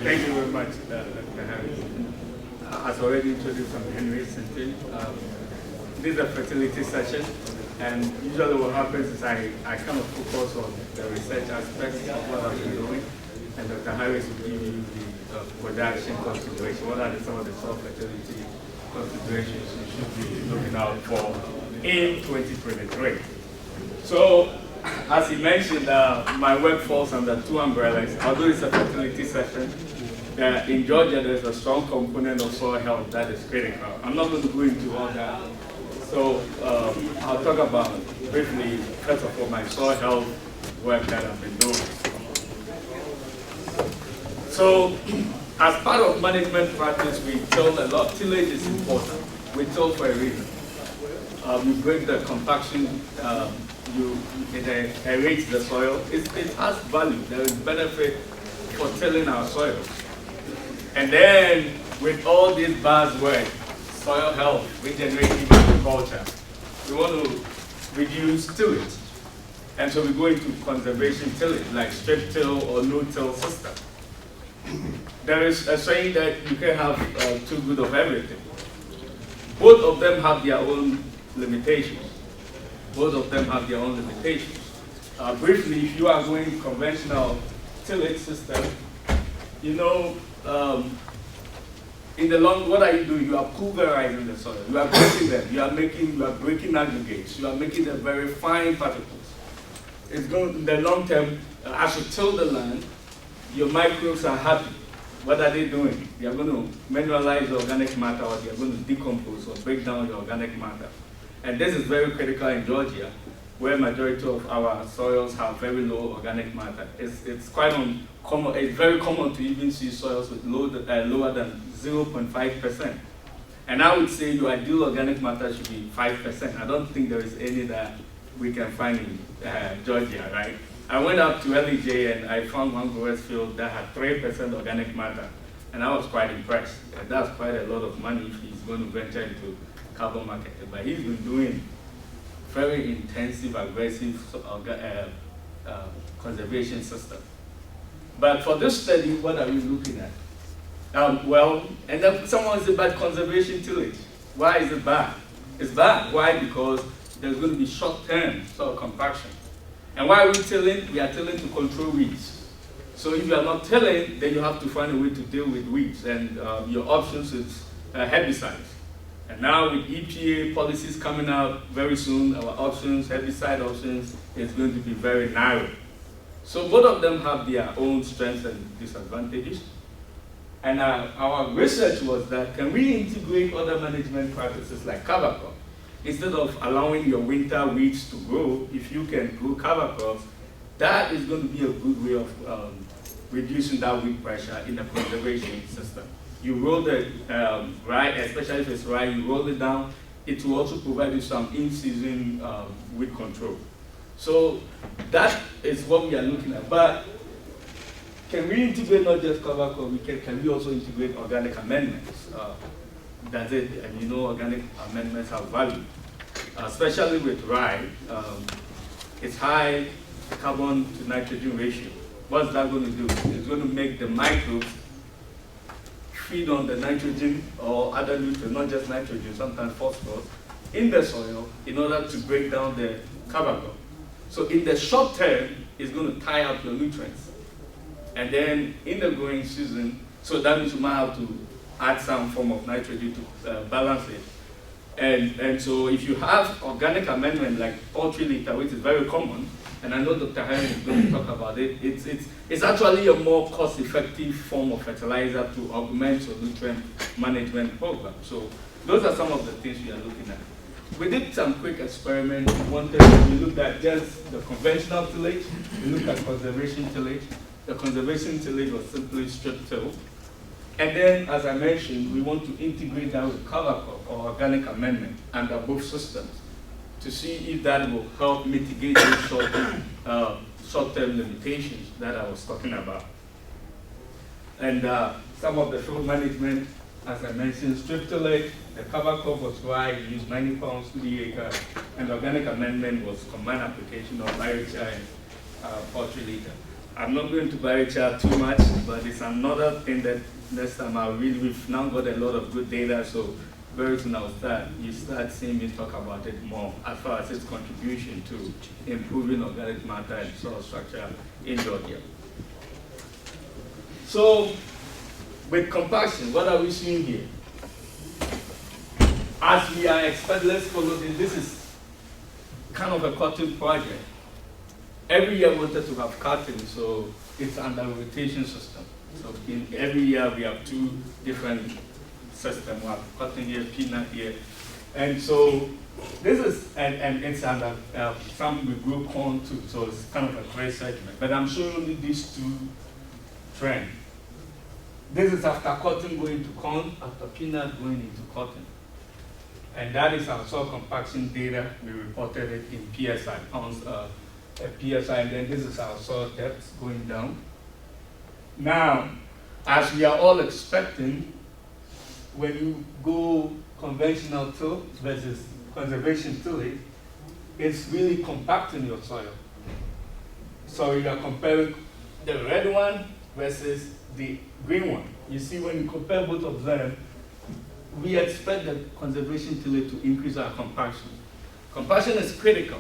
Thank you very much, Dr. Harris. As already introduced, I'm Henry Sintim. This is a fertility session, and usually what happens is I kind of focus on the research aspects of what I've been doing, and Dr. Harris will give you the production consideration. What are some of the soil fertility considerations you should be looking out for in 2023? So, as he mentioned, my work falls under two umbrellas. Although it's a fertility session, in Georgia there's a strong component of soil health that is critical. I'm not going to go into all that. So I'll talk about briefly, first of all, my soil health work that I've been doing. So as part of management practice, we till a lot. Tillage is important. We till for a reason. You break the compaction, it aerates the soil. It has value. There is benefit for tilling our soil. And then with all these buzzwords, soil health, regenerative agriculture, we want to reduce tillage. And so we go into conservation tillage, like strip till or no-till system. There is a saying that you can have too good of everything. Both of them have their own limitations. Both of them have their own limitations. Briefly, if you are going conventional tillage system, you know, in the long, what are you doing? You are pulverizing the soil. You are breaking them. You are breaking aggregates. You are making them very fine particles. It's going in the long term. As you till the land, your microbes are happy. What are they doing? They are going to mineralize the organic matter, or they are going to decompose or break down the organic matter. And this is very critical in Georgia, where majority of our soils have very low organic matter. It's quite uncommon. It's very common to even see soils with lower than 0.5%. And I would say your ideal organic matter should be 5%. I don't think there is any that we can find in Georgia, right? I went up to LEJ and I found one growers field that had 3% organic matter. And I was quite impressed. And that's quite a lot of money if he's going to venture into carbon marketing. But he's been doing very intensive, aggressive conservation system. But for this study, what are we looking at? Well, and then someone said about conservation tillage. Why is it bad? It's bad. Why? Because there's going to be short-term soil compaction. And why are we tilling? We are tilling to control weeds. So if you are not tilling, then you have to find a way to deal with weeds. And your options is herbicides. And now with EPA policies coming out very soon, our options, herbicide options, is going to be very narrow. So both of them have their own strengths and disadvantages. And our research was that, can we integrate other management practices like cover crop? Instead of allowing your winter weeds to grow, if you can grow cover crops, that is going to be a good way of reducing that weed pressure in the conservation system. You roll the rye, especially if it's rye, you roll it down. It will also provide you some in-season weed control. So that is what we are looking at. But can we integrate not just cover crop? Can we also integrate organic amendments? That's it. And you know, organic amendments have value, especially with rye. It's high carbon to nitrogen ratio. What's that going to do? It's going to make the microbes feed on the nitrogen or other nutrients, not just nitrogen, sometimes phosphorus, in the soil in order to break down the cover crop. So in the short term, it's going to tie up your nutrients. And then in the growing season, so that means you might have to add some form of nitrogen to balance it. And so if you have organic amendment like poultry litter, which is very common, and I know Dr. Harris is going to talk about it, it's actually a more cost-effective form of fertilizer to augment your nutrient management program. So those are some of the things we are looking at. We did some quick experiments. We looked at just the conventional tillage. We looked at conservation tillage. The conservation tillage was simply strip till. And then, as I mentioned, we want to integrate that with cover crop or organic amendment under both systems to see if that will help mitigate those short-term limitations that I was talking about. And some of the field management, as I mentioned, strip tillage, the cover crop was rye, we used 90 pounds to the acre, and the organic amendment was combined application of biochar and poultry litter. I'm not going to biochar too much, but it's another thing that next time I'll read. We've now got a lot of good data, so very soon you start seeing me talk about it more as far as its contribution to improving organic matter and soil structure in Georgia. So, with compaction, what are we seeing here? As we are expecting, let's follow this. This is kind of a cotton project. Every year we wanted to have cotton, so it's under rotation system. So in every year we have two different systems. We have cotton here, peanut here. And so this is, and it's under, some we grow corn too, so it's kind of a great segment. But I'm showing you these two trends. This is after cotton going to corn, after peanut going into cotton. And that is our soil compaction data. We reported it in PSI, pounds PSI, and then this is our soil depth going down. Now, as we are all expecting, when you go conventional till versus conservation tillage, it's really compacting your soil. So you are comparing the red one versus the green one. You see, when you compare both of them, we expect the conservation tillage to increase our compaction. Compaction is critical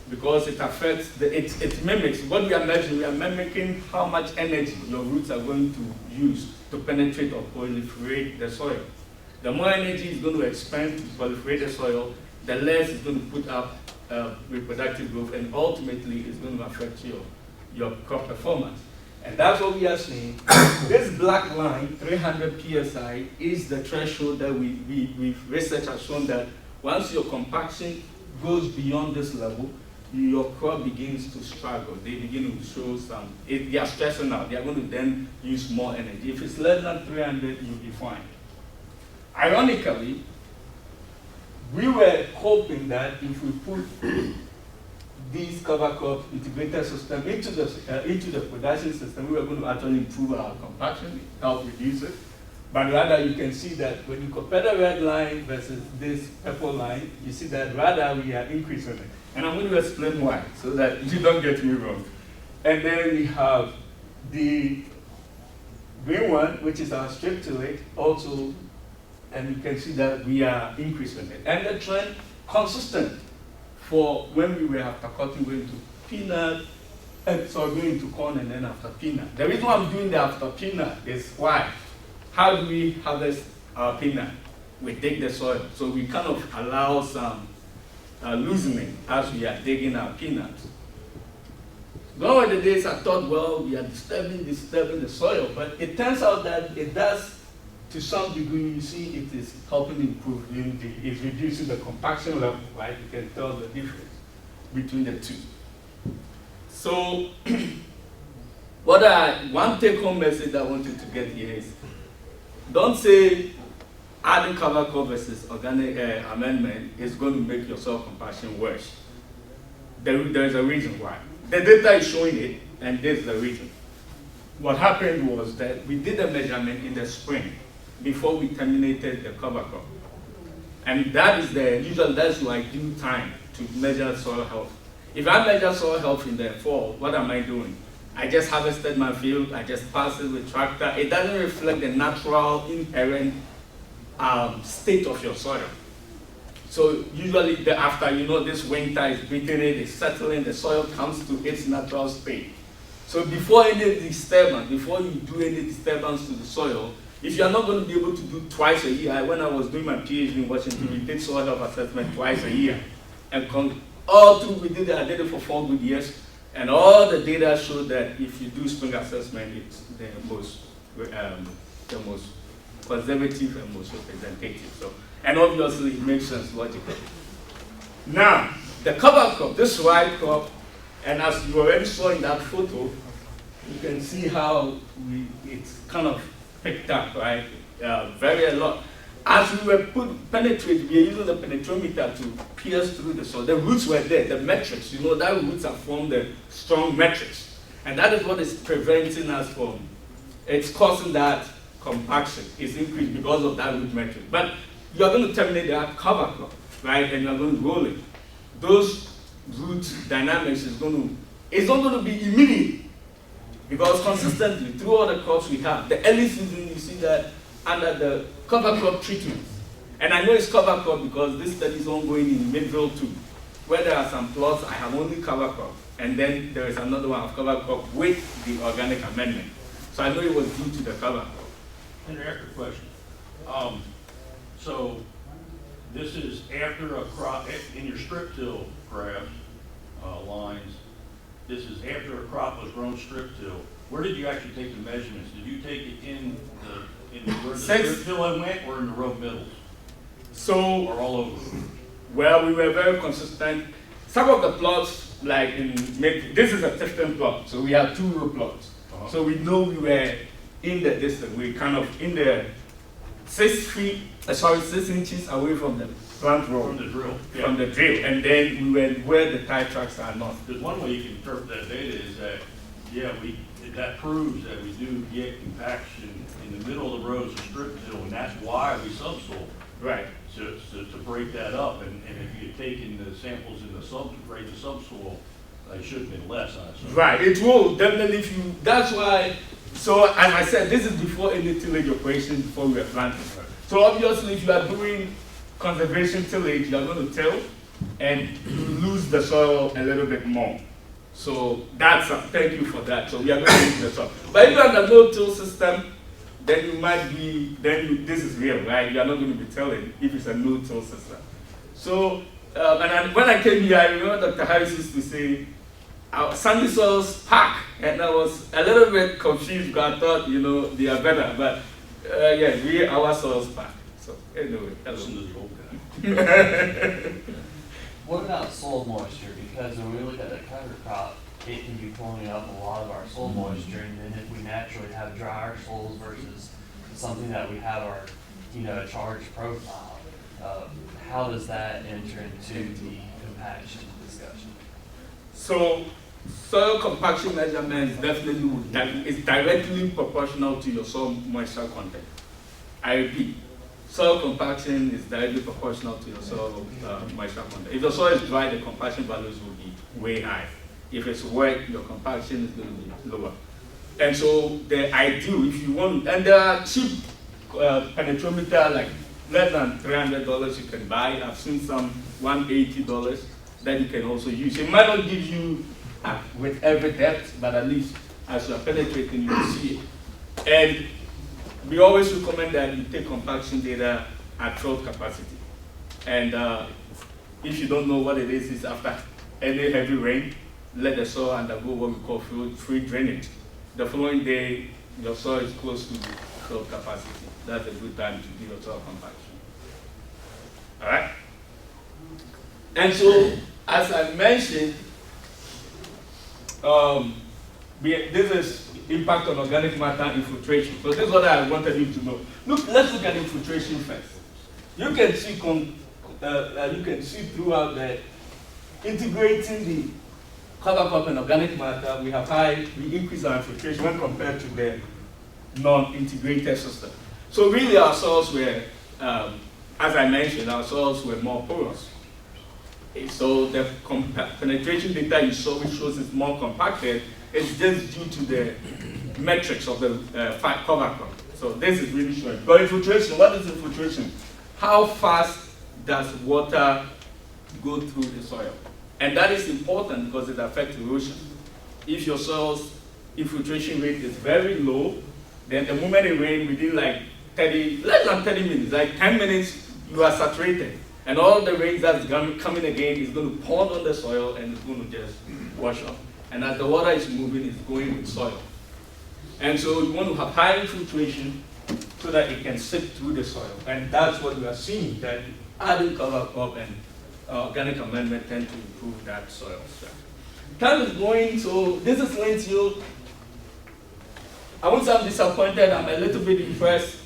because it affects, it mimics what we are measuring. We are mimicking how much energy your roots are going to use to penetrate or proliferate the soil. The more energy is going to expend to proliferate the soil, the less it's going to put up reproductive growth, and ultimately it's going to affect your crop performance. And that's what we are seeing. This black line, 300 psi, is the threshold that research has shown that once your compaction goes beyond this level, your crop begins to struggle. They begin to show some, they are stressing out. They are going to then use more energy. If it's less than 300, you'll be fine. Ironically, we were hoping that if we put these cover crop integrated system into the production system, we were going to actually improve our compaction, help reduce it. But rather, you can see that when you compare the red line versus this purple line, you see that rather we are increasing it. And I'm going to explain why, so that you don't get me wrong. And then we have the green one, which is our strip tillage, also, and you can see that we are increasing it. And the trend consistent for when we were after cotton going to peanut, so going to corn and then after peanut. The reason why I'm doing the after peanut is why? How do we harvest our peanut? We dig the soil. So we kind of allow some loosening as we are digging our peanuts. One of the days I thought, well, we are disturbing the soil, but it turns out that it does, to some degree. You see, it is helping improve, it's reducing the compaction level, right? You can tell the difference between the two. So, one take-home message I want you to get here is, don't say adding cover crop versus organic amendment is going to make your soil compaction worse. There is a reason why. The data is showing it, and this is the reason. What happened was that we did a measurement in the spring before we terminated the cover crop. And that is usually that's your ideal time to measure soil health. If I measure soil health in the fall, what am I doing? I just harvested my field, I just passed it with tractor. It doesn't reflect the natural, inherent state of your soil. So usually after this winter is beating it, it's settling, the soil comes to its natural state. So before any disturbance, before you do any disturbance to the soil, if you are not going to be able to do twice a year, when I was doing my PhD in Washington, we did soil health assessment twice a year. And all through, I did it for 4 good years. And all the data showed that if you do spring assessment, it's the most conservative and most representative. So, and obviously it makes sense logically. Now, the cover crop, this white crop, and as you already saw in that photo, you can see how it's kind of picked up, right? Very a lot. As we were penetrating, we are using the penetrometer to pierce through the soil. The roots were there, the matrix, that roots have formed the strong matrix. And that is what is preventing us from, it's causing that compaction. It's increased because of that root matrix. But you're going to terminate that cover crop, right? And you're going to roll it. Those root dynamics it's not going to be immediate. Because consistently, through all the crops we have, the early season, you see that under the cover crop treatments. And I know it's cover crop because this study is ongoing in Midville too, where there are some plots I have only cover crop, and then there is another one of cover crop with the organic amendment. So I know it was due to the cover crop. And after question. So this is after a crop, in your strip till graphs, lines, this is after a crop was grown strip till. Where did you actually take the measurements? Did you take it in where the strip till went, or in the row middles? So, or all over? Well, we were very consistent. Some of the plots, like this is a Tifton plot, so we have 2 row plots. So we know we were in the distance. We kind of in the 6 inches away from the plant row. From the drill. Yeah. From the drill, and then we were where the tie tracks are not. Because one way you can interpret that data is that, yeah, that proves that we do get compaction in the middle of the rows of strip till, and that's why we subsoil. Right. To break that up, and if you had taken the samples in the subsoil, it should have been less, I assume. Right, it will definitely. That's why. So as I said, this is before any tillage operation, before we were planting. So obviously, if you are doing conservation tillage, you are going to till, and you lose the soil a little bit more. So that's thank you for that. So we are going to lose the soil. But if you have the no-till system, then you might be, this is real, right? You are not going to be tilling if it's a no-till system. So, when I came here, I remember Dr. Harris used to say, our sandy soils pack, and I was a little bit confused because I thought, they are better, but our soils pack. So anyway, What about soil moisture? Because when we look at the cover crop, it can be pulling up a lot of our soil moisture, and then if we naturally have drier soils versus something that we have our, a charged profile, how does that enter into the compaction discussion? So, soil compaction measurement is definitely is directly proportional to your soil moisture content. I repeat, soil compaction is directly proportional to your soil moisture content. If the soil is dry, the compaction values will be way high. If it's wet, your compaction is going to be lower. And so the ideal, if you want, and there are cheap penetrometer, like less than $300 you can buy. I've seen some $180 that you can also use. It might not give you with every depth, but at least as you are penetrating, you will see it. And we always recommend that you take compaction data at throat capacity. And if you don't know what it is, it's after any heavy rain, let the soil undergo what we call free drainage. The following day, your soil is close to soil capacity. That's a good time to do your soil compaction. All right? And so, as I mentioned, this is impact on organic matter infiltration. So this is what I wanted you to know. Let's look at infiltration first. You can see throughout that integrating the cover crop and organic matter, we increase our infiltration when compared to the non-integrated system. So really our soils were, as I mentioned, our soils were more porous. So the penetration data you saw, which shows it's more compacted, is just due to the metrics of the cover crop. So this is really showing. But infiltration, what is infiltration? How fast does water go through the soil? And that is important because it affects erosion. If your soil's infiltration rate is very low, then the moment it rains, within like less than 30 minutes, like 10 minutes, you are saturated. And all the rains that's coming again is going to pond on the soil and it's going to just wash off. And as the water is moving, it's going with soil. And so you want to have high infiltration so that it can seep through the soil. And that's what we are seeing, that adding cover crop and organic amendment tend to improve that soil structure. Time is going, so this is lentil. I won't say I'm disappointed, I'm a little bit impressed.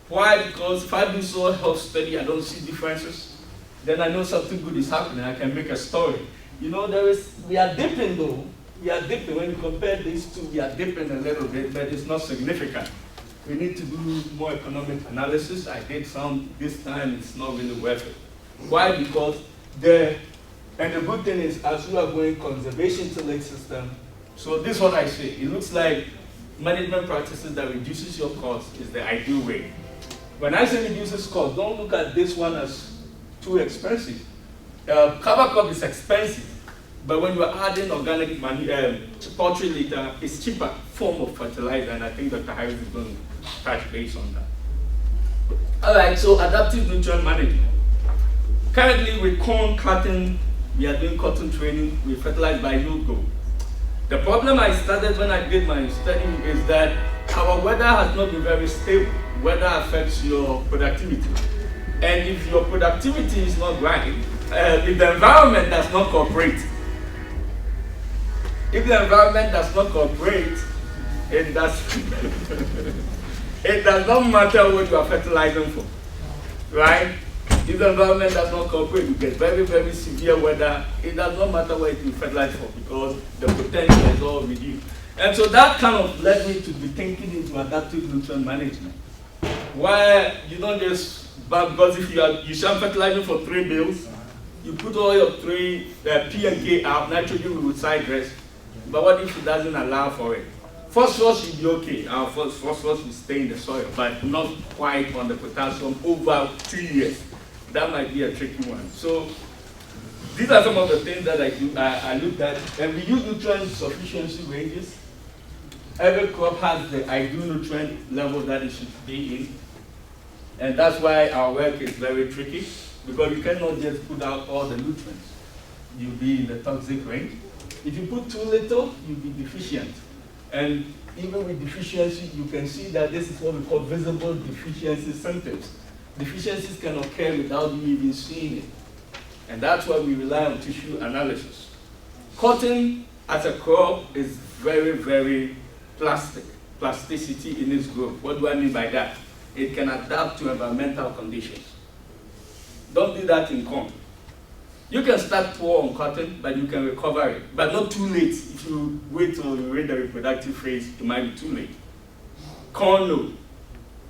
Why? Because if I do soil health study, I don't see differences. Then I know something good is happening, I can make a story. We are dipping though. We are dipping. When you compare these two, we are dipping a little bit, but it's not significant. We need to do more economic analysis. I did some this time, it's not really worth it. Why? Because the good thing is, as you are going conservation tillage system, so this is what I say. It looks like management practices that reduces your cost is the ideal way. When I say reduces cost, don't look at this one as too expensive. Cover crop is expensive, but when you're adding organic poultry litter, it's cheaper form of fertilizer, and I think Dr. Harris is going to touch base on that. All right, so adaptive nutrient management. Currently with corn, cotton, we are doing cotton training, we fertilize by yield goal. The problem I started when I did my study is that our weather has not been very stable. Weather affects your productivity. And if your productivity is not right, if the environment does not cooperate, it does not matter what you are fertilizing for, right? If the environment does not cooperate, you get very, very severe weather. It does not matter what you fertilize for because the potential is all reduced. And so that kind of led me to be thinking into adaptive nutrient management, where you don't just, because if you start fertilizing for 3 bales, you put all your 3 P and K out, nitrogen will side rest, but what if it doesn't allow for it? Phosphorus should be okay. Our phosphorus will stay in the soil, but not quite on the potassium over 2 years. That might be a tricky one. So these are some of the things that I do. I looked at, and we use nutrient sufficiency ranges. Every crop has the ideal nutrient level that it should be in, and that's why our work is very tricky, because you cannot just put out all the nutrients. You'll be in the toxic range. If you put too little, you'll be deficient. And even with deficiency, you can see that this is what we call visible deficiency symptoms. Deficiencies can occur without you even seeing it. And that's why we rely on tissue analysis. Cotton as a crop is very, very plasticity in its growth. What do I mean by that? It can adapt to environmental conditions. Don't do that in corn. You can start poor on cotton, but you can recover it, but not too late. If you wait till you reach the reproductive phase, it might be too late. Corn, no.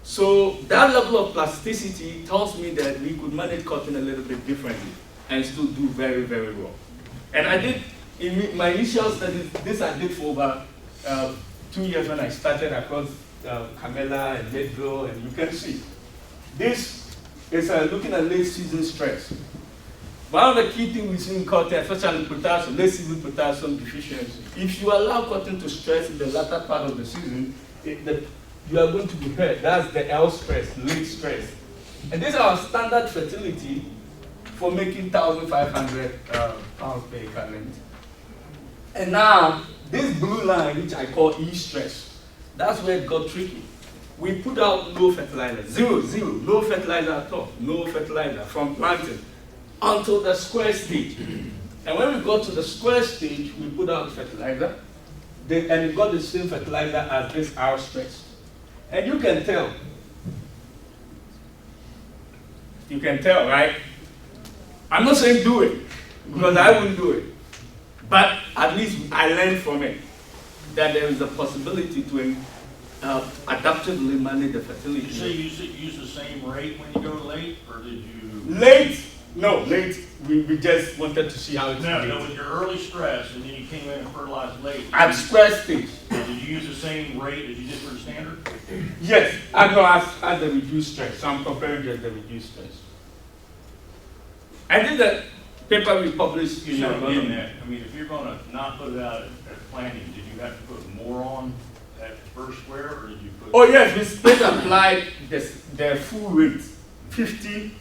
So that level of plasticity tells me that we could manage cotton a little bit differently and still do very, very well. And I did, in my initial studies, this I did for over 2 years when I started across Camela and Leadville, and you can see. This is looking at late season stress. One of the key things we see in cotton, especially potassium, late season potassium deficiency. If you allow cotton to stress in the latter part of the season, you are going to be hurt. That's the L stress, late stress. And this is our standard fertility for making 1,500 pounds per acre length. And now, this blue line, which I call E stress, that's where it got tricky. We put out no fertilizer, zero, no fertilizer at all, no fertilizer from planting until the square stage. And when we got to the square stage, we put out fertilizer, and it got the same fertilizer as this R stress. And you can tell. You can tell, right? I'm not saying do it, because I wouldn't do it. But at least I learned from it that there is a possibility to adaptively manage the fertility. Did you say use the same rate when you go late, or did you? Late? No, late. We just wanted to see how it's No, with your early stress, and then you came in and fertilized late. At stress stage. Did you use the same rate as you did for the standard? Yes, I know as the reduced stress. So I'm comparing just the reduced stress. I did that paper we published in that. I mean, if you're going to not put it out at planting, did you have to put more on at first square, or did you put? Oh yes, we split applied the full rate, 50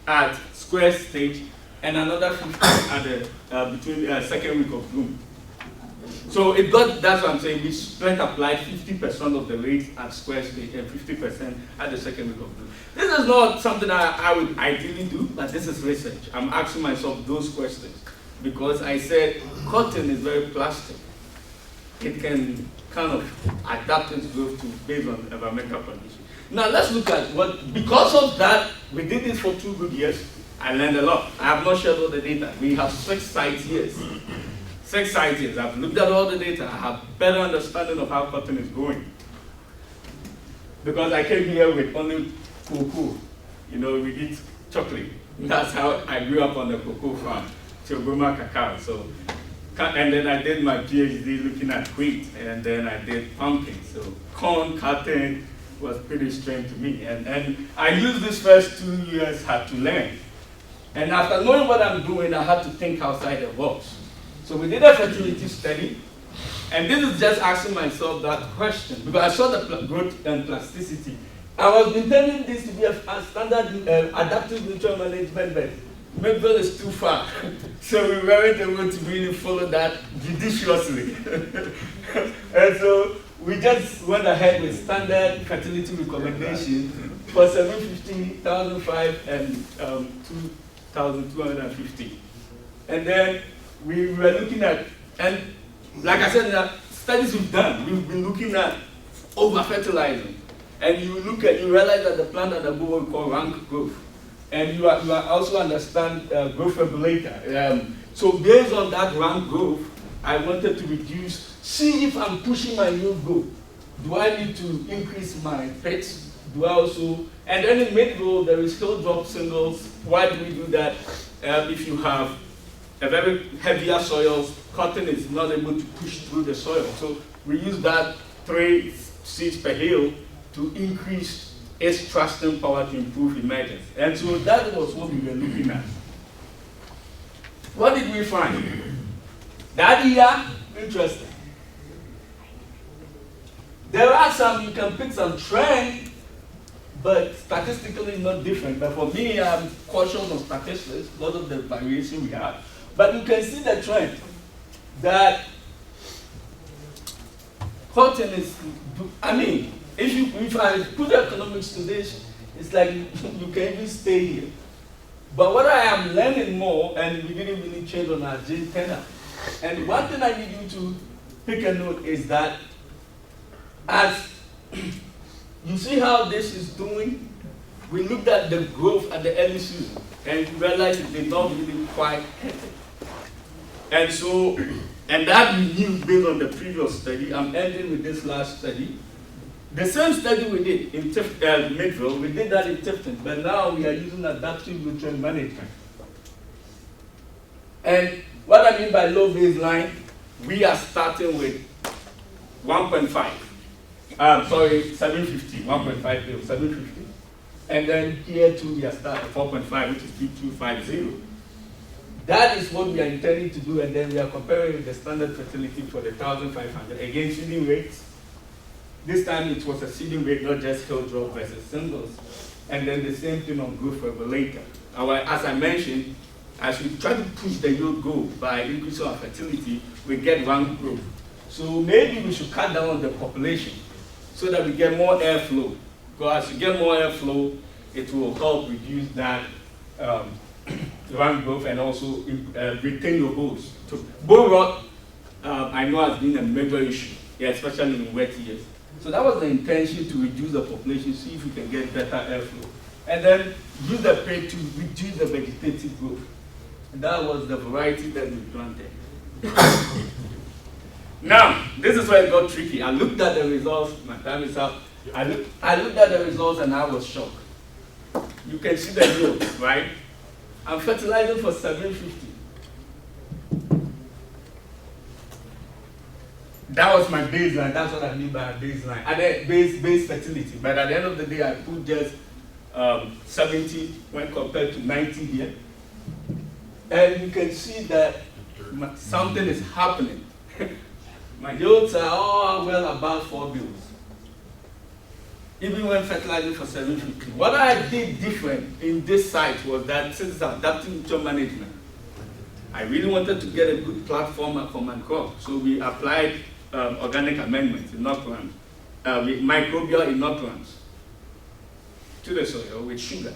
at square stage, and another 50 at the between second week of bloom. So it got, that's what I'm saying, we split applied 50% of the rate at square stage and 50% at the second week of bloom. This is not something I would ideally do, but this is research. I'm asking myself those questions because I said cotton is very plastic. It can kind of adapt its growth to based on environmental conditions. Now let's look at what, because of that, we did this for 2 good years. I learned a lot. I have not shared all the data. We have 6 sites here. 6 sites here. I've looked at all the data. I have better understanding of how cotton is going. Because I came here with only cocoa. You know, we eat chocolate. That's how I grew up on the cocoa farm, Tilgoma cacao. So And then I did my PhD looking at wheat, and then I did pumpkin. So corn, cotton was pretty strange to me. And I used these first 2 years had to learn. And after knowing what I'm doing, I had to think outside the box. So we did a fertility study, and this is just asking myself that question, because I saw the growth and plasticity. I was intending this to be a standard adaptive nutrient management, but Midville is too far. So we weren't able to really follow that judiciously. And so we just went ahead with standard fertility recommendation for 750, 1,005, and 2,250. And then we were looking at, and like I said, in the studies we've done, we've been looking at over-fertilizing. And you realize that the plant undergo what we call rank growth. And you also understand growth regulator. So based on that rank growth, I wanted to see if I'm pushing my yield goal. Do I need to increase my pits? Do I also, and then in mid-row, there is hill drop singles. Why do we do that? If you have a very heavier soils, cotton is not able to push through the soil. So we use that 3 seeds per hill to increase its trusting power to improve emergence. And so that was what we were looking at. What did we find? That year, interesting. There are some, you can pick some trend, but statistically not different. But for me, I'm cautious on statistics because of the variation we have. But you can see the trend that cotton is, I mean, if I put economics to this, it's like you can even stay here. But what I am learning more, and we didn't really change on our gene tenor. And one thing I need you to pick a note is that as you see how this is doing, we looked at the growth at the early season and realized it did not really quite hit it. And so, and that we knew based on the previous study. I'm ending with this last study. The same study we did in Midville, we did that in Tifton, but now we are using adaptive nutrient management. And what I mean by low baseline, we are starting with 1.5. 750, 1.5 bill, 750. And then here too, we are starting at 4.5, which is 2250. That is what we are intending to do, and then we are comparing with the standard fertility for the 1,500. Again, seeding rates. This time it was a seeding rate, not just hill drop versus singles. And then the same thing on growth regulator. As I mentioned, as we try to push the yield goal by increasing our fertility, we get rank growth. So maybe we should cut down on the population so that we get more airflow. Because as you get more airflow, it will help reduce that rank growth and also retain your bulls. So bull rot, I know, has been a major issue, especially in wet years. So that was the intention, to reduce the population, see if we can get better airflow. And then use the prey to reduce the vegetative growth. And that was the variety that we planted. Now, this is where it got tricky. I looked at the results, my time is up. I looked at the results and I was shocked. You can see the yield, right? I'm fertilizing for 750. That was my baseline. That's what I mean by a baseline. At the base fertility. But at the end of the day, I put just 70 when compared to 90 here. And you can see that something is happening. My yields are all well above 4 bills. Even when fertilizing for 750. What I did different in this site was that, since it's adaptive nutrient management, I really wanted to get a good platform for my crop. So we applied organic amendments, inoculants, with microbial inoculants to the soil with sugar.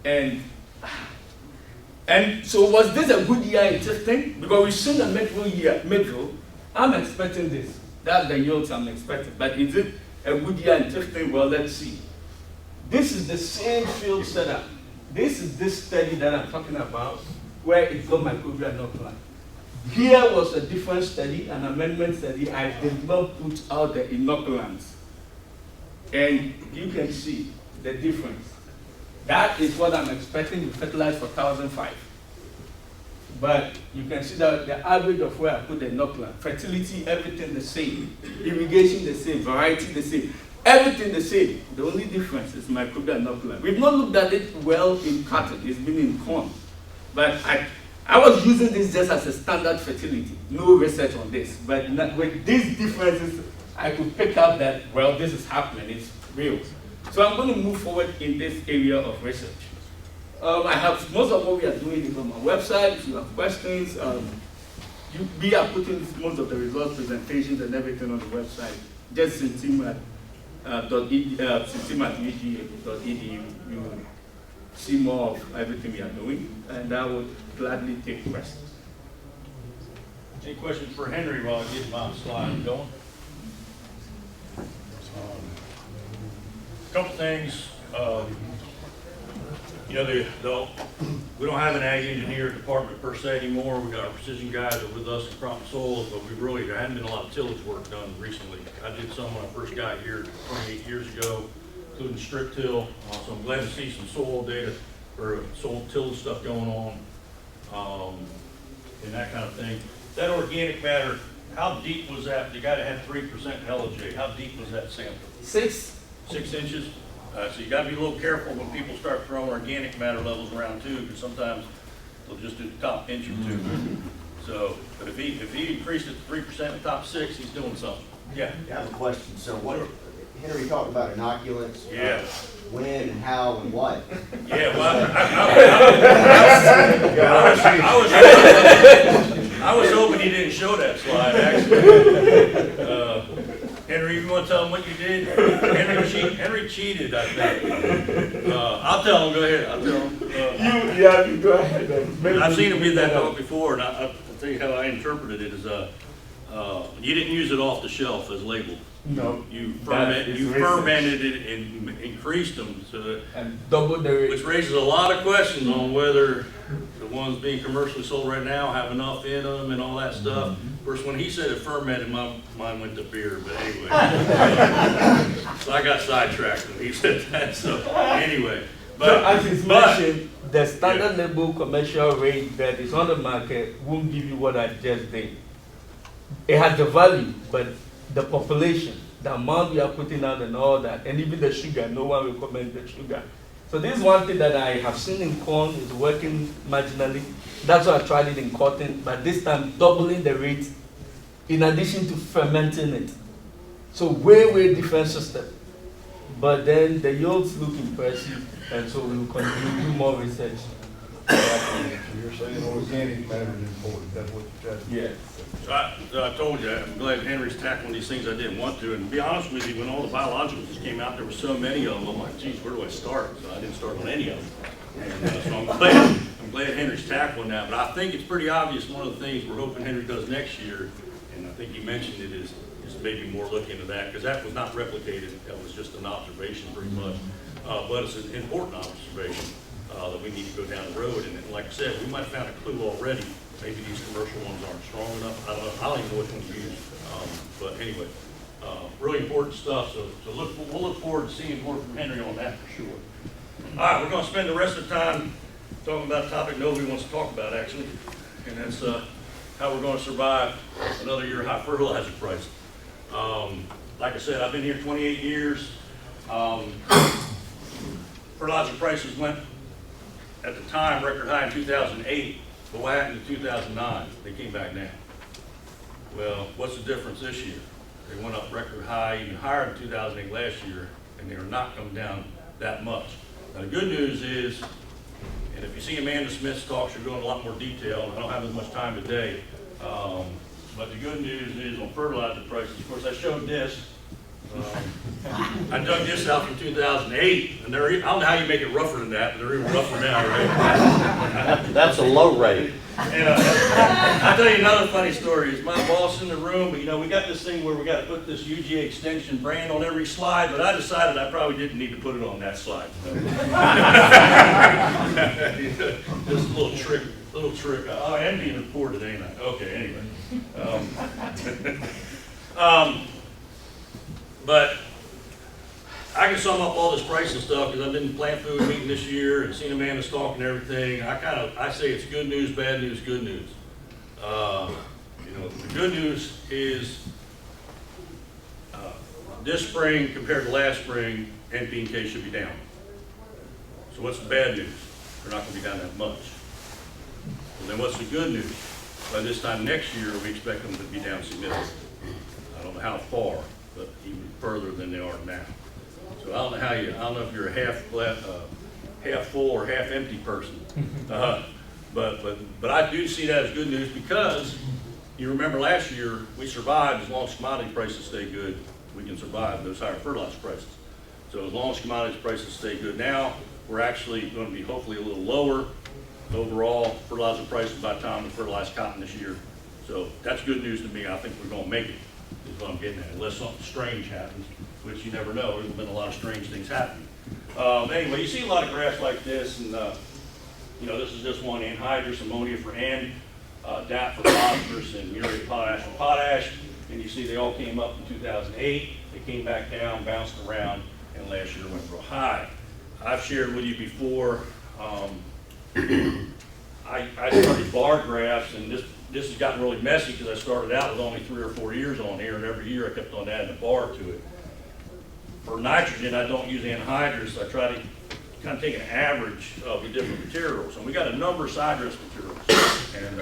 And so was this a good year in testing? Because we've seen a Midville, I'm expecting this. That's the yields I'm expecting. But is it a good year in testing? Well, let's see. This is the same field setup. This is this study that I'm talking about, where it's got microbial inoculant. Here was a different study, an amendment study. I did not put out the inoculants. And you can see the difference. That is what I'm expecting to fertilize for 1,005. But you can see that the average of where I put the inoculant, fertility, everything the same, irrigation the same, variety the same, everything the same. The only difference is microbial inoculant. We've not looked at it well in cotton, it's been in corn. But I was using this just as a standard fertility, no research on this. But with these differences, I could pick up that, well, this is happening, it's real. So I'm going to move forward in this area of research. I have most of what we are doing is on my website. If you have questions, we are putting most of the results presentations and everything on the website. Just Sintim at UGA.edu. You will see more of everything we are doing, and I would gladly take questions. Any questions for Henry while I get my slide going? Couple things. You know, we don't have an ag engineer department per se anymore. We got our precision guys that are with us in crop and soils, but there hadn't been a lot of tillage work done recently. I did some when I first got here 28 years ago, including strip till. So I'm glad to see some soil data or soil tillage stuff going on, and that kind of thing. That organic matter, how deep was that? The guy that had 3% LOJ, how deep was that sample? 6 inches. So you got to be a little careful when people start throwing organic matter levels around too, because sometimes they'll just do the top inch or two. So, but if he increased it to 3% in the top 6, he's doing something. Yeah. I have a question. So what, Henry talked about inoculants. Yeah. When and how and what? Yeah, well, I was hoping he didn't show that slide, actually. Henry, you want to tell him what you did? Henry cheated, I think. I'll tell him, go ahead, I'll tell him. you go ahead. I've seen him get that dog before, and I'll tell you how I interpreted it is, you didn't use it off the shelf as labeled. No. You fermented it and increased them, so that, and double the rate. which raises a lot of questions on whether the ones being commercially sold right now have enough in them and all that stuff. Of course, when he said it fermented, mine went to beer, but anyway. So I got sidetracked when he said that, so anyway. So as is mentioned, the standard label commercial rate that is on the market won't give you what I just did. It has the value, but the population, the amount we are putting out and all that, and even the sugar, no one recommends the sugar. So this is one thing that I have seen in corn is working marginally. That's why I tried it in cotton, but this time doubling the rate in addition to fermenting it. So way different system. But then the yields look impressive, and so we will continue to do more research. So you're saying organic matter is important, that's what you're trying to do? Yes. So I told you, I'm glad Henry's tackling these things I didn't want to. And to be honest with you, when all the biologicals just came out, there were so many of them. I'm like, geez, where do I start? So I didn't start on any of them. And so I'm glad Henry's tackling that. But I think it's pretty obvious one of the things we're hoping Henry does next year, and I think you mentioned it, is maybe more look into that, because that was not replicated. That was just an observation pretty much. But it's an important observation that we need to go down the road. And like I said, we might have found a clue already. Maybe these commercial ones aren't strong enough. I don't know. I don't even know which one to use. But anyway, really important stuff. So we'll look forward to seeing more from Henry on that for sure. All right, we're going to spend the rest of the time talking about a topic nobody wants to talk about, actually. And that's how we're going to survive another year of high fertilizer price. Like I said, I've been here 28 years. Fertilizer prices went, at the time, record high in 2008. But what happened in 2009? They came back down. Well, what's the difference this year? They went up record high, even higher in 2008 last year, and they are not coming down that much. Now, the good news is, and if you see Amanda Smith's talk, she'll go into a lot more detail, and I don't have as much time today, but the good news is on fertilizer prices, of course, I showed this. I dug this out from 2008, and I don't know how you make it rougher than that, but they're even rougher now, right? That's a low rate. And I'll tell you another funny story. Is my boss in the room, but we got this thing where we got to put this UGA Extension brand on every slide, but I decided I probably didn't need to put it on that slide. Just a little trick. Oh, I am being reported, ain't I? Okay, anyway. But I can sum up all this pricing stuff because I've been in plant food meeting this year and seen Amanda's talking and everything. I say it's good news, bad news, good news. The good news is this spring compared to last spring, NP&K should be down. So what's the bad news? They're not going to be down that much. Well, then what's the good news? By this time next year, we expect them to be down significantly. I don't know how far, but even further than they are now. So I don't know if you're a half full or half empty person. But I do see that as good news because you remember last year we survived. As long as commodity prices stay good, we can survive those higher fertilizer prices. So as long as commodity prices stay good now, we're actually going to be hopefully a little lower overall fertilizer prices by the time we fertilize cotton this year. So that's good news to me. I think we're going to make it, is what I'm getting at, unless something strange happens, which you never know. There's been a lot of strange things happening. Anyway, you see a lot of graphs like this, and this is just one: anhydrous, ammonia for N, DAP for phosphorus, and urea, potash for potash. And you see they all came up in 2008. They came back down, bounced around, and last year went real high. I've shared with you before, I started bar graphs, and this has gotten really messy because I started out with only 3 or 4 years on here, and every year I kept on adding a bar to it. For nitrogen, I don't use anhydrous. I try to kind of take an average of the different materials. And we got a number of sidedress materials. And,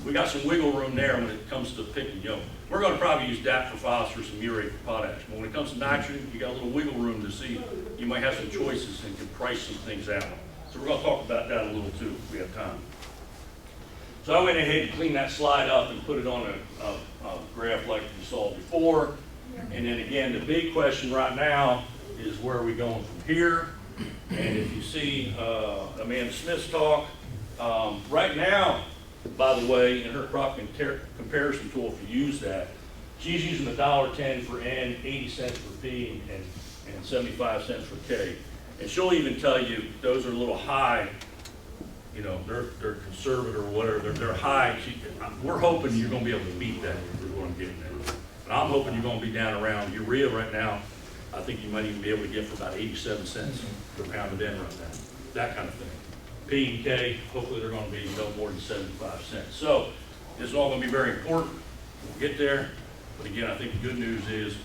we got some wiggle room there when it comes to picking. We're going to probably use DAP for phosphorus and urea for potash. But when it comes to nitrogen, you got a little wiggle room to see. You might have some choices and can price some things out. So we're going to talk about that a little too if we have time. So I went ahead and cleaned that slide up and put it on a graph like you saw before. And then again, the big question right now is where are we going from here? And if you see Amanda Smith's talk, right now, by the way, in her crop comparison tool, if you use that, she's using $1.10 for N, 80 cents for P, and 75 cents for K. And she'll even tell you those are a little high. They're conservative or whatever. They're high. We're hoping you're going to be able to beat that. Is what I'm getting at. And I'm hoping you're going to be down around urea right now. I think you might even be able to get for about 87 cents per pound of N right now. That kind of thing. P and K, hopefully they're going to be no more than 75 cents. So this is all going to be very important. We'll get there. But again, I think the good news is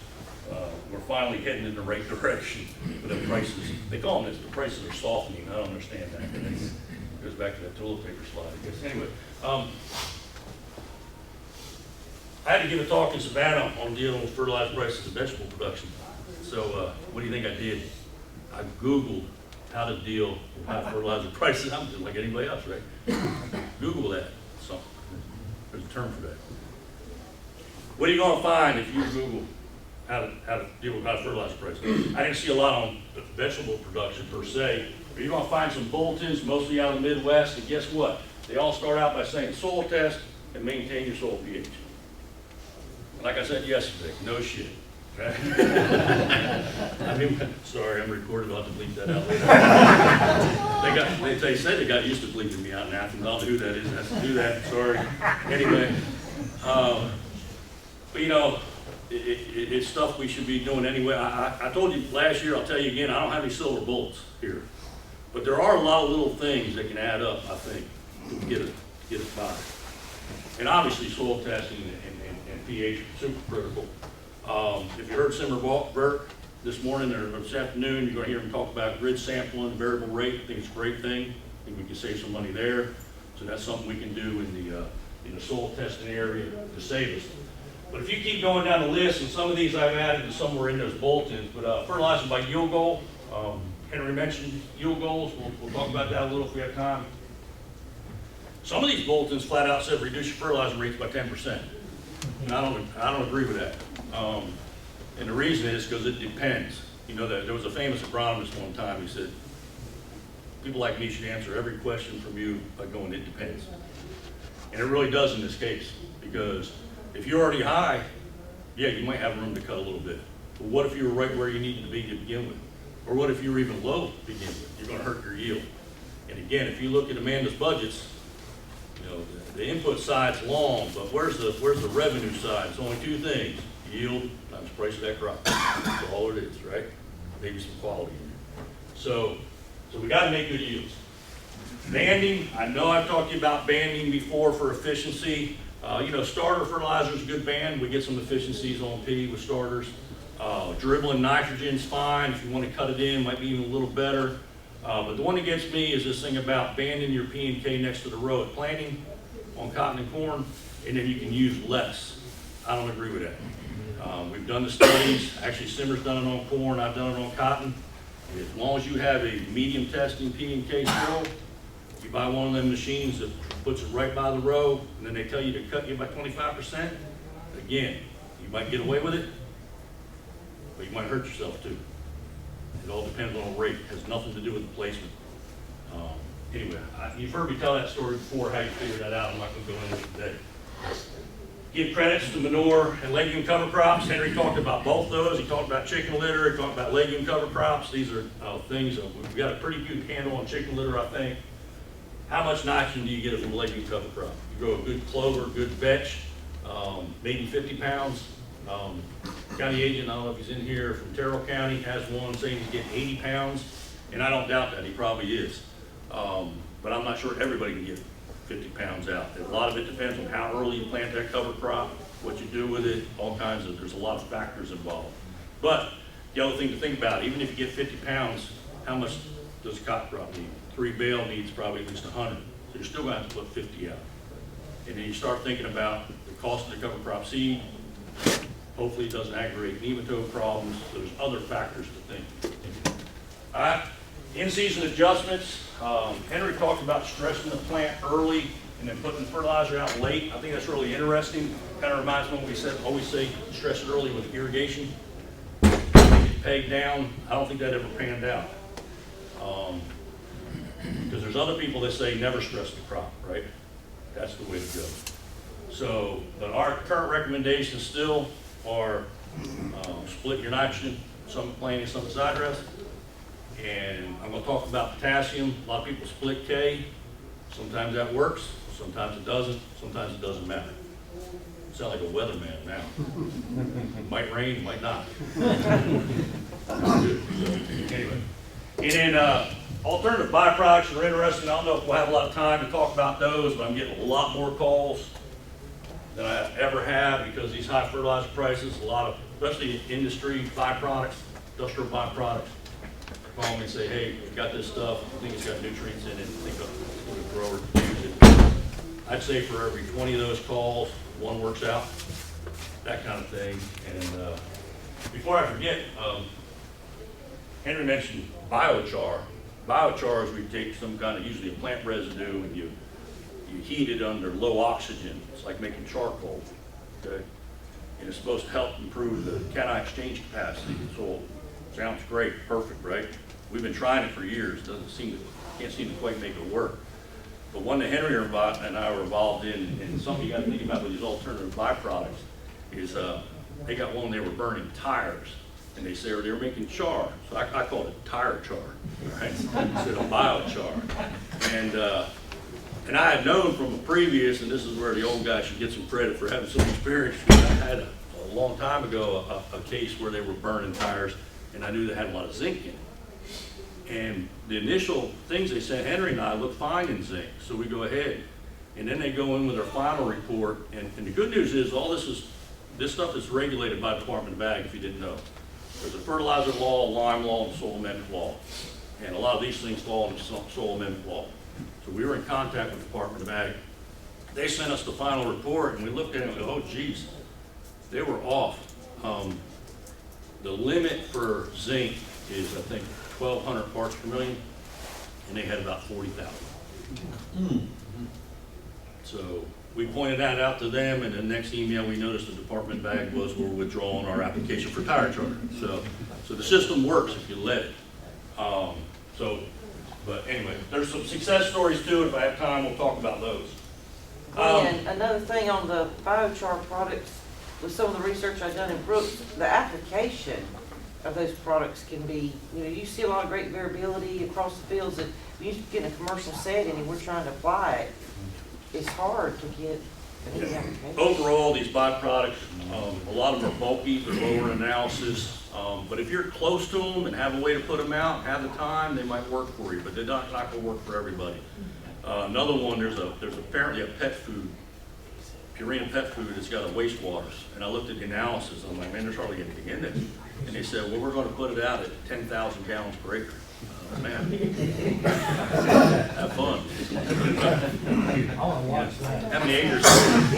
we're finally heading in the right direction for the prices. They call them this, the prices are softening. I don't understand that. It goes back to that toilet paper slide, I guess. Anyway, I had to give a talk in Savannah on dealing with fertilizer prices and vegetable production. So what do you think I did? I Googled how to deal with high fertilizer prices. I'm just like anybody else, right? Google that. So there's a term for that. What are you going to find if you Google how to deal with high fertilizer prices? I didn't see a lot on vegetable production per se, but you're going to find some bulletins, mostly out of the Midwest, and guess what? They all start out by saying soil test and maintain your soil pH. Like I said yesterday, no shit. Right? Sorry, I'm recorded. I'll have to bleep that out later. They say they got used to bleeping me out in Athens. I don't know who that is. I have to do that. Sorry. Anyway, but it's stuff we should be doing anyway. I told you last year. I'll tell you again. I don't have any silver bullets here, but there are a lot of little things that can add up. I think to get it by. And obviously, soil testing and pH are super critical. If you heard Simmer Burke this morning or this afternoon, you're going to hear him talk about grid sampling, variable rate. I think it's a great thing. I think we can save some money there. So that's something we can do in the soil testing area to save us. But if you keep going down the list, and some of these I've added and some were in those bulletins, but fertilizing by yield goal, Henry mentioned yield goals. We'll talk about that a little if we have time. Some of these bulletins flat out said reduce your fertilizer rates by 10%. And I don't agree with that. And the reason is because it depends. There was a famous agronomist one time. He said, people like me should answer every question from you by going, it depends. And it really does in this case, because if you're already high, yeah, you might have room to cut a little bit. But what if you were right where you needed to be to begin with? Or what if you were even low to begin with? You're going to hurt your yield. And again, if you look at Amanda's budgets, the input side's long, but where's the revenue side? It's only two things: Yield times price of that crop. That's all it is, right? Maybe some quality in there. So we gotta make good yields. Banding, I know I've talked to you about banding before for efficiency. You know, starter fertilizer is a good band. We get some efficiencies on P with starters. Dribbling nitrogen's fine. If you want to cut it in, might be even a little better. But the one that gets me is this thing about banding your P and K next to the row at planting on cotton and corn, and then you can use less. I don't agree with that. We've done the studies. Actually, Simmer's done it on corn. I've done it on cotton. As long as you have a medium testing P and K still, you buy one of them machines that puts it right by the row, and then they tell you to cut you by 25%. Again, you might get away with it, but you might hurt yourself too. It all depends on the rate. It has nothing to do with the placement. Anyway, you've heard me tell that story before, how you figure that out. I'm not going to go into it today. Give credits to manure and legume cover crops. Henry talked about both those. He talked about chicken litter. He talked about legume cover crops. These are things we've got a pretty good handle on chicken litter, I think. How much nitrogen do you get from a legume cover crop? You grow a good clover, good vetch, maybe 50 pounds. County agent, I don't know if he's in here, from Terrell County, has one saying he's getting 80 pounds, and I don't doubt that, he probably is. But I'm not sure everybody can get 50 pounds out. A lot of it depends on how early you plant that cover crop, what you do with it, there's a lot of factors involved. But the other thing to think about, even if you get 50 pounds, how much does a cotton crop need? 3 bale needs probably at least 100. So you're still going to have to put 50 out. And then you start thinking about the cost of the cover crop seed. Hopefully it doesn't aggravate nematode problems. There's other factors to think. All right, in-season adjustments. Henry talked about stressing the plant early and then putting fertilizer out late. I think that's really interesting. Kind of reminds me of what we said, always say stress it early with irrigation. Get pegged down. I don't think that ever panned out. Because there's other people that say never stress the crop, right? That's the way to go. So, but our current recommendations still are split your nitrogen, some planting, some side dress. And I'm going to talk about potassium. A lot of people split K. Sometimes that works, sometimes it doesn't, sometimes it doesn't matter. I sound like a weatherman now. Might rain, might not. Good. So, anyway. And then alternative byproducts are interesting. I don't know if we'll have a lot of time to talk about those, but I'm getting a lot more calls than I ever have because these high fertilizer prices, a lot of, especially industry byproducts, industrial byproducts, call me and say, hey, we've got this stuff, I think it's got nutrients in it, I think a grower could use it. I'd say for every 20 of those calls, one works out, that kind of thing. And before I forget, Henry mentioned biochar. Biochar is where you take some kind of, usually a plant residue, and you heat it under low oxygen. It's like making charcoal, okay? And it's supposed to help improve the cation exchange capacity in the soil. Sounds great, perfect, right? We've been trying it for years. Can't seem to quite make it work. But one that Henry and I were involved in, and something you got to think about with these alternative byproducts, is they got one they were burning tires, and they said they were making char. So I called it tire char, right? Instead of biochar. And I had known from a previous, and this is where the old guy should get some credit for having some experience. I had a long time ago a case where they were burning tires, and I knew they had a lot of zinc in it. And the initial things they sent Henry and I looked fine in zinc, so we go ahead. And then they go in with their final report, and the good news is this stuff is regulated by the Department of Ag, if you didn't know. There's a fertilizer law, a lime law, and a soil amendment law. And a lot of these things fall into soil amendment law. So we were in contact with the Department of Ag. They sent us the final report, and we looked at it and we go, oh geez, they were off. The limit for zinc is, I think, 1,200 parts per million, and they had about 40,000. So we pointed that out to them, and the next email we noticed the Department of Ag was, we're withdrawing our application for tire charter. So the system works if you let it. But anyway, there's some success stories too. If I have time, we'll talk about those. And another thing on the biochar products, with some of the research I've done in Brooks, the application of those products can be, you see a lot of great variability across the fields, that when you get in a commercial setting and we're trying to apply it, it's hard to get I need the application. Overall, these byproducts, a lot of them are bulky, they're lower in analysis, but if you're close to them and have a way to put them out, have the time, they might work for you, but they're not going to work for everybody. Another one, there's apparently a pet food, Purina pet food, it's got a wastewaters, and I looked at the analysis, I'm like, man, there's hardly anything in it. And they said, well, we're going to put it out at 10,000 gallons per acre. Man, have fun. How many acres?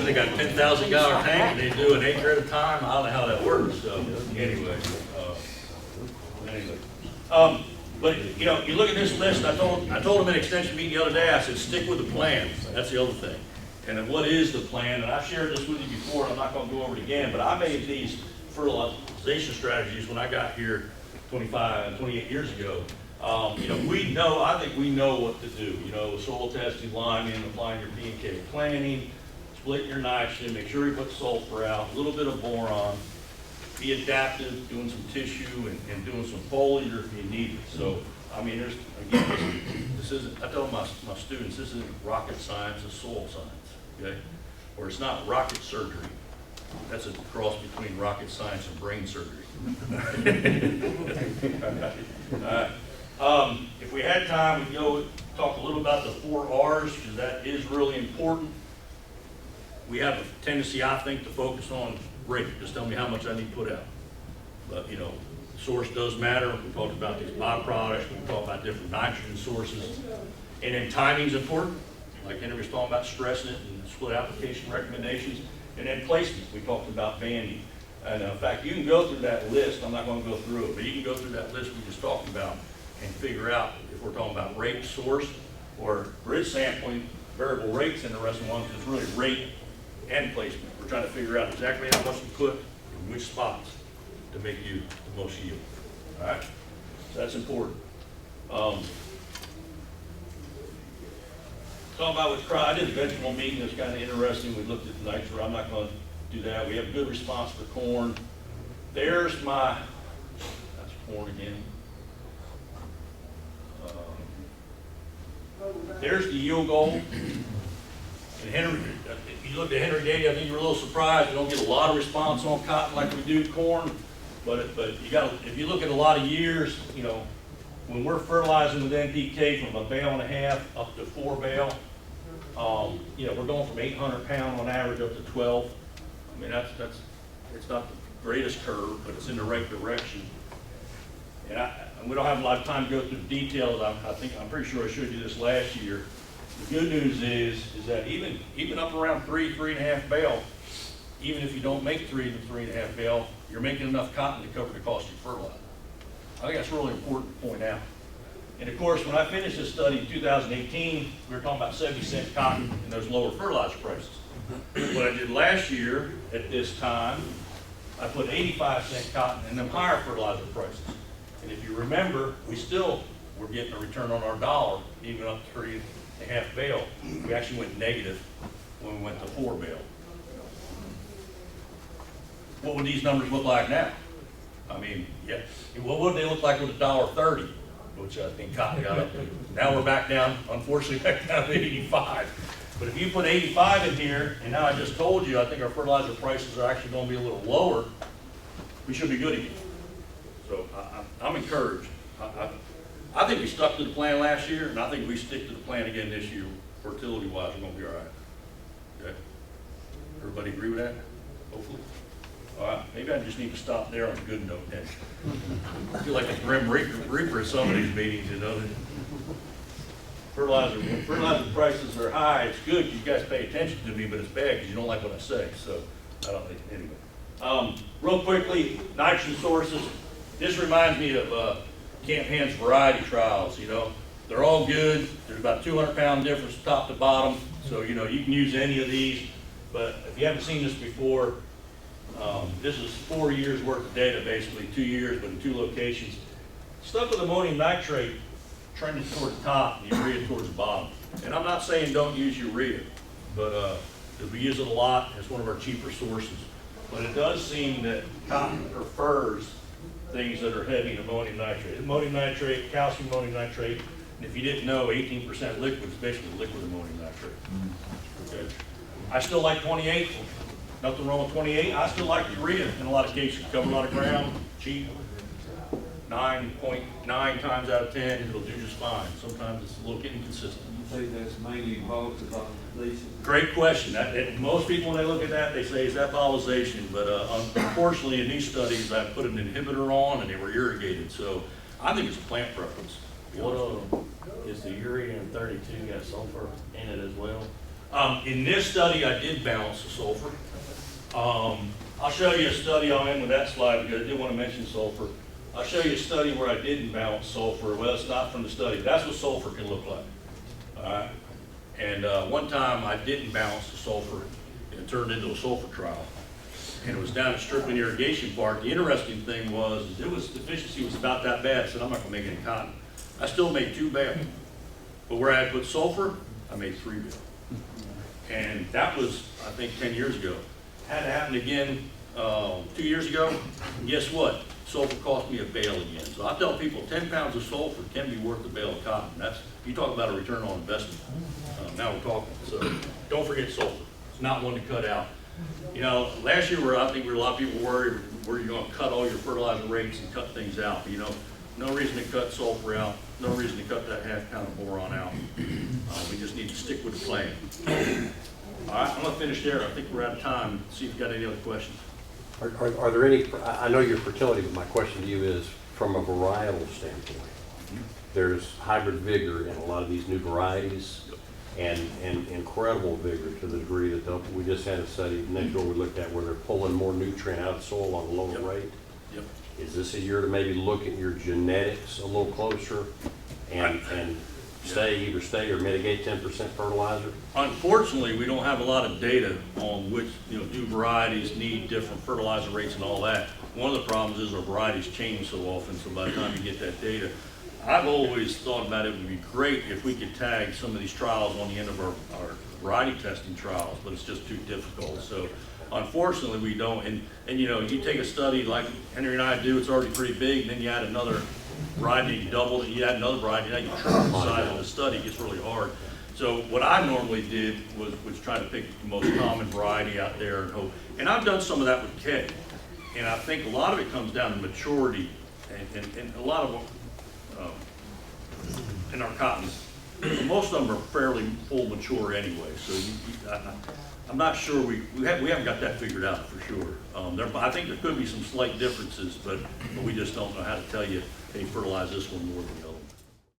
They got a 10,000 gallon tank, and they do an acre at a time. I don't know how that works. So anyway, but you know, you look at this list. I told them in extension meeting the other day. I said, stick with the plan. That's the other thing. And then what is the plan? And I've shared this with you before. I'm not going to go over it again. But I made these fertilization strategies when I got here 28 years ago. You know, I think we know what to do. You know, soil testing, liming, applying your P&K, planting, splitting your nitrogen, make sure you put sulfur out, a little bit of boron, be adaptive, doing some tissue and doing some foliar if you need it. So, I mean, there's, again, this isn't, I tell my students, this isn't rocket science, it's soil science, okay? Or it's not rocket surgery. That's a cross between rocket science and brain surgery. If we had time, we'd go talk a little about the 4 R's, because that is really important. We have a tendency, I think, to focus on rate. Just tell me how much I need to put out. But, you know, source does matter. We talked about these byproducts. We talked about different nitrogen sources. And then timing's important. Like Henry was talking about stressing it and split application recommendations. And then placement. We talked about banding. And in fact, you can go through that list. I'm not going to go through it, but you can go through that list we just talked about and figure out if we're talking about rate source or grid sampling, variable rates, and the rest of the ones is really rate and placement. We're trying to figure out exactly how much to put in which spots to make you the most yield. All right, so that's important. Talking about with crop, I did a vegetable meeting that's kind of interesting. We looked at nitro. I'm not going to do that. We have a good response for corn. There's that's corn again. There's the yield goal. And Henry, if you look at Henry data, I think you're a little surprised. We don't get a lot of response on cotton like we do corn. But you got, if you look at a lot of years, you know, when we're fertilizing with NPK from 1.5 bales up to 4 bale, you know, we're going from 800 pound on average up to 12. I mean, it's not the greatest curve, but it's in the right direction. And we don't have a lot of time to go through the details. I'm pretty sure I showed you this last year. The good news is that even up around 3.5 bale, even if you don't make 3 to 3.5 bale, you're making enough cotton to cover the cost of your fertilizer. I think that's really important to point out. And of course, when I finished this study in 2018, we were talking about 70-cent cotton and those lower fertilizer prices. What I did last year at this time, I put 85-cent cotton in them higher fertilizer prices. And if you remember, we still were getting a return on our dollar, even up to 3.5 bale. We actually went negative when we went to 4 bale. What would these numbers look like now? I mean, yeah, what would they look like with $1.30, which I think cotton got up to? Now we're back down, unfortunately, back down to 85. But if you put 85 in here, and now I just told you, I think our fertilizer prices are actually going to be a little lower, we should be good again. So I'm encouraged. I think we stuck to the plan last year, and I think we stick to the plan again this year. Fertility-wise, we're going to be all right. Okay? Everybody agree with that? Hopefully. All right. Maybe I just need to stop there on a good note then. I feel like a grim reaper at some of these meetings, you know. When fertilizer prices are high, it's good because you guys pay attention to me, but it's bad because you don't like what I say. So I don't think anyway. Real quickly, nitrogen sources. This reminds me of Camp Hand's variety trials. You know, they're all good. There's about 200-pound difference top to bottom. So you know you can use any of these. But if you haven't seen this before, this is 4 years worth of data, basically 2 years, but in 2 locations. Stuff with ammonium nitrate trending towards the top and urea towards the bottom. And I'm not saying don't use urea, but because we use it a lot, it's one of our cheaper sources. But it does seem that cotton prefers things that are heavy in ammonium nitrate. Ammonium nitrate, calcium ammonium nitrate, and if you didn't know, 18% liquid is basically liquid ammonium nitrate. Okay. I still like 28, nothing wrong with 28. I still like urea in a lot of cases, cover a lot of ground, cheap. 9.9 times out of 10, it'll do just fine. Sometimes it's a little inconsistent. You say that's mainly involved with population? Great question. Most people, when they look at that, they say, is that pollination? But unfortunately, in these studies, I put an inhibitor on and they were irrigated. So I think it's a plant preference. What is the urea in 32 got sulfur in it as well? In this study, I did balance the sulfur. I'll show you a study. I'll end with that slide because I did want to mention sulfur. I'll show you a study where I didn't balance sulfur. Well, it's not from the study. That's what sulfur can look like. All right. And one time I didn't balance the sulfur, and it turned into a sulfur trial. And it was down at Strickland Irrigation Park. The interesting thing was, deficiency was about that bad. I said, I'm not gonna make any cotton. I still made 2 bale. But where I had put sulfur, I made 3 bale. And that was, I think, 10 years ago. Had it happen again 2 years ago, and guess what? Sulfur cost me a bale again. So I tell people 10 pounds of sulfur can be worth a bale of cotton. That's, you talk about a return on investment. Now we're talking. So don't forget sulfur. It's not one to cut out. You know, last year I think a lot of people worried where you're going to cut all your fertilizer rates and cut things out. But, you know, no reason to cut sulfur out. No reason to cut that ½ pound of boron out. We just need to stick with the plan. All right, I'm going to finish there. I think we're out of time. See if you've got any other questions. Are there any, I know your fertility, but my question to you is, from a varietal standpoint, there's hybrid vigor in a lot of these new varieties and incredible vigor to the degree that we just had a study next door we looked at where they're pulling more nutrient out of the soil on a lower rate. Yep. Is this a year to maybe look at your genetics a little closer and either stay or mitigate 10% fertilizer? Unfortunately, we don't have a lot of data on which, do varieties need different fertilizer rates and all that. One of the problems is our varieties change so often, so by the time you get that data, I've always thought about it would be great if we could tag some of these trials on the end of our variety testing trials, but it's just too difficult. So unfortunately, we don't. And you take a study like Henry and I do, it's already pretty big, and then you add another variety, you double it, you add another variety, now you triple the size of the study, it gets really hard. So what I normally did was try to pick the most common variety out there and hope. And I've done some of that with K. And I think a lot of it comes down to maturity and a lot of in our cottons. Most of them are fairly full mature anyway. So I'm not sure we haven't got that figured out for sure. I think there could be some slight differences, but we just don't know how to tell you, hey, fertilize this one more than the other.